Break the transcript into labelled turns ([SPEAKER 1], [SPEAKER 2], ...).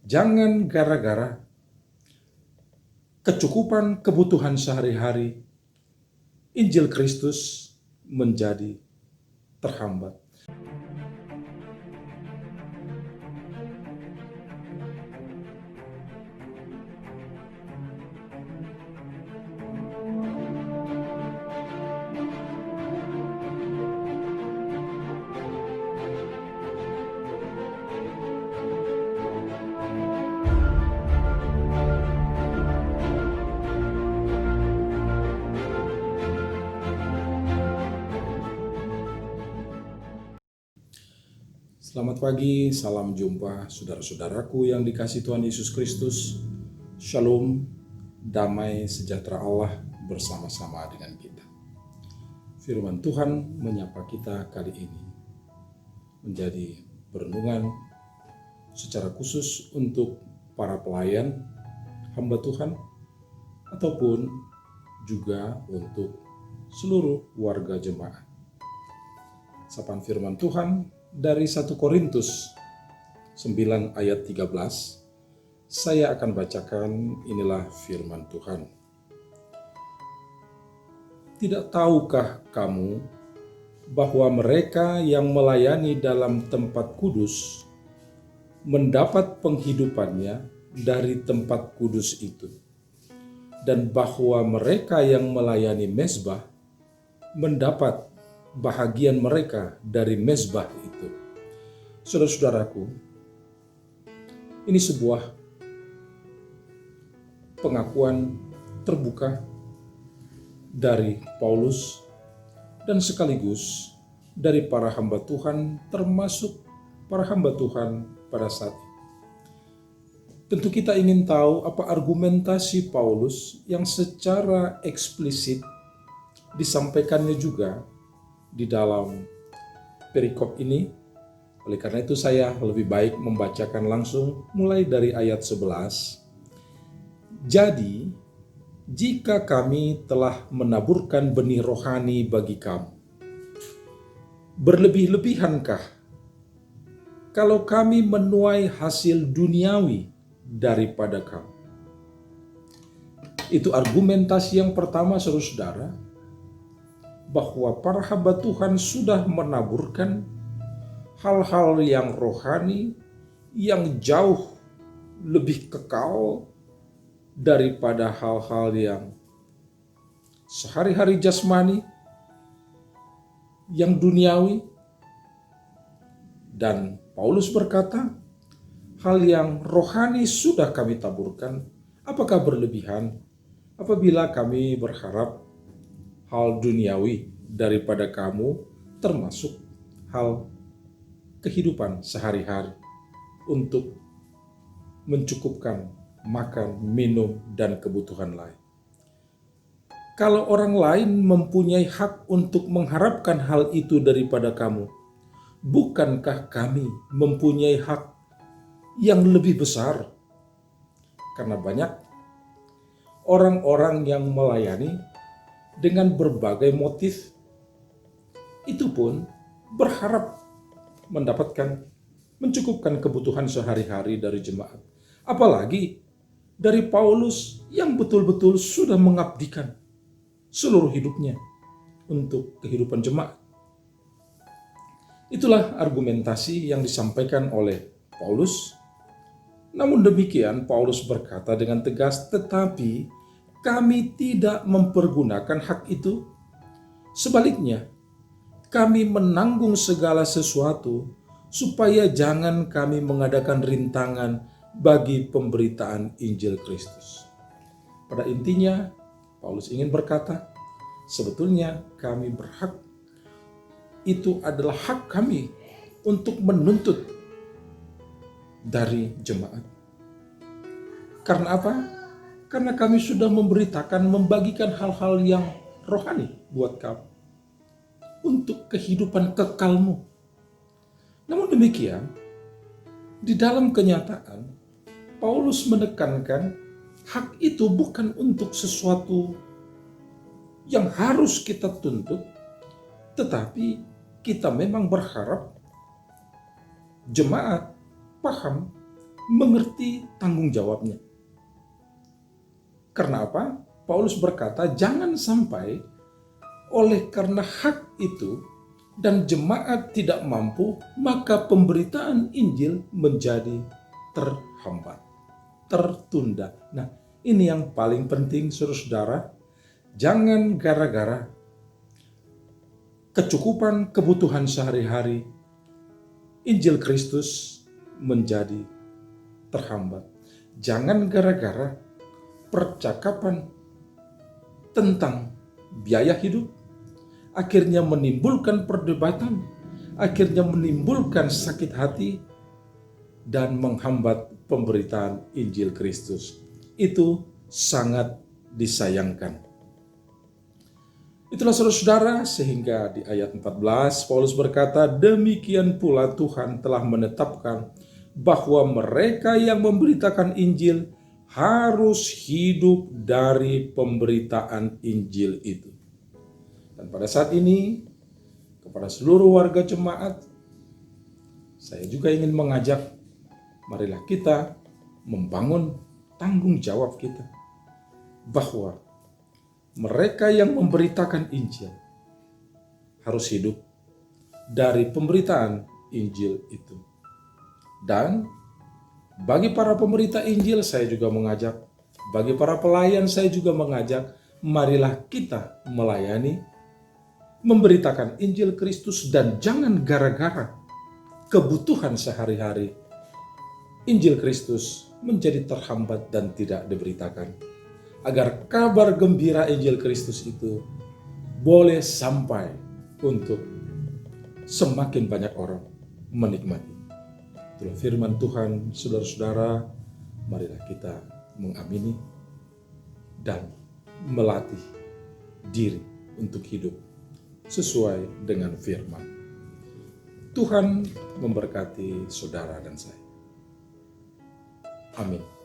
[SPEAKER 1] Jangan gara-gara kecukupan kebutuhan sehari-hari, Injil Kristus menjadi terhambat. Selamat pagi, salam jumpa saudara-saudaraku yang dikasihi Tuhan Yesus Kristus. Shalom, damai sejahtera Allah bersama-sama dengan kita. Firman Tuhan menyapa kita kali ini menjadi perenungan secara khusus untuk para pelayan hamba Tuhan ataupun juga untuk seluruh warga jemaat. Sapaan firman Tuhan dari 1 Korintus 9 ayat 13, saya akan bacakan, inilah firman Tuhan. Tidak tahukah kamu bahwa mereka yang melayani dalam tempat kudus mendapat penghidupannya dari tempat kudus itu, dan bahwa mereka yang melayani mezbah mendapat bahagian mereka dari mezbah itu. Saudara-saudaraku, ini sebuah pengakuan terbuka dari Paulus dan sekaligus dari para hamba Tuhan, termasuk para hamba Tuhan pada saat ini. Tentu kita ingin tahu apa argumentasi Paulus yang secara eksplisit disampaikannya juga di dalam perikop ini. Oleh karena itu saya lebih baik membacakan langsung mulai dari ayat 11. Jadi, jika kami telah menaburkan benih rohani bagi kamu, berlebih-lebihankah kalau kami menuai hasil duniawi daripada kamu? Itu argumentasi yang pertama, saudara-saudara, bahwa para hamba Tuhan sudah menaburkan hal-hal yang rohani yang jauh lebih kekal daripada hal-hal yang sehari-hari jasmani, yang duniawi. Dan Paulus berkata, hal yang rohani sudah kami taburkan, apakah berlebihan apabila kami berharap hal duniawi daripada kamu, termasuk hal kehidupan sehari-hari untuk mencukupkan makan, minum, dan kebutuhan lain. Kalau orang lain mempunyai hak untuk mengharapkan hal itu daripada kamu, bukankah kami mempunyai hak yang lebih besar? Karena banyak orang-orang yang melayani dengan berbagai motif, itu pun berharap mendapatkan, mencukupkan kebutuhan sehari-hari dari jemaat. Apalagi dari Paulus yang betul-betul sudah mengabdikan seluruh hidupnya untuk kehidupan jemaat. Itulah argumentasi yang disampaikan oleh Paulus. Namun demikian, Paulus berkata dengan tegas, tetapi kami tidak mempergunakan hak itu. Sebaliknya, kami menanggung segala sesuatu supaya jangan kami mengadakan rintangan bagi pemberitaan Injil Kristus. Pada intinya, Paulus ingin berkata, sebetulnya kami berhak, itu adalah hak kami untuk menuntut dari jemaat. Karena apa? Karena kami sudah memberitakan, membagikan hal-hal yang rohani buat kamu, untuk kehidupan kekalmu. Namun demikian, di dalam kenyataan, Paulus menekankan hak itu bukan untuk sesuatu yang harus kita tuntut, tetapi kita memang berharap jemaat paham mengerti tanggung jawabnya. Karena apa? Paulus berkata, jangan sampai oleh karena hak itu dan jemaat tidak mampu, maka pemberitaan Injil menjadi terhambat, tertunda. Nah, ini yang paling penting, saudara-saudara. Jangan gara-gara kecukupan kebutuhan sehari-hari, Injil Kristus menjadi terhambat. Jangan gara-gara percakapan tentang biaya hidup akhirnya menimbulkan perdebatan, akhirnya menimbulkan sakit hati, dan menghambat pemberitaan Injil Kristus. Itu sangat disayangkan. Itulah saudara-saudara, sehingga di ayat 14 Paulus berkata, demikian pula Tuhan telah menetapkan bahwa mereka yang memberitakan Injil harus hidup dari pemberitaan Injil itu. Dan pada saat ini, kepada seluruh warga jemaat, saya juga ingin mengajak, marilah kita membangun tanggung jawab kita, bahwa mereka yang memberitakan Injil harus hidup dari pemberitaan Injil itu. Dan bagi para pemberita Injil, saya juga mengajak, bagi para pelayan saya juga mengajak, marilah kita melayani, memberitakan Injil Kristus, dan jangan gara-gara kebutuhan sehari-hari Injil Kristus menjadi terhambat dan tidak diberitakan. Agar kabar gembira Injil Kristus itu boleh sampai untuk semakin banyak orang menikmati. Itulah firman Tuhan, saudara-saudara, marilah kita mengamini dan melatih diri untuk hidup sesuai dengan firman. Tuhan memberkati saudara dan saya. Amin.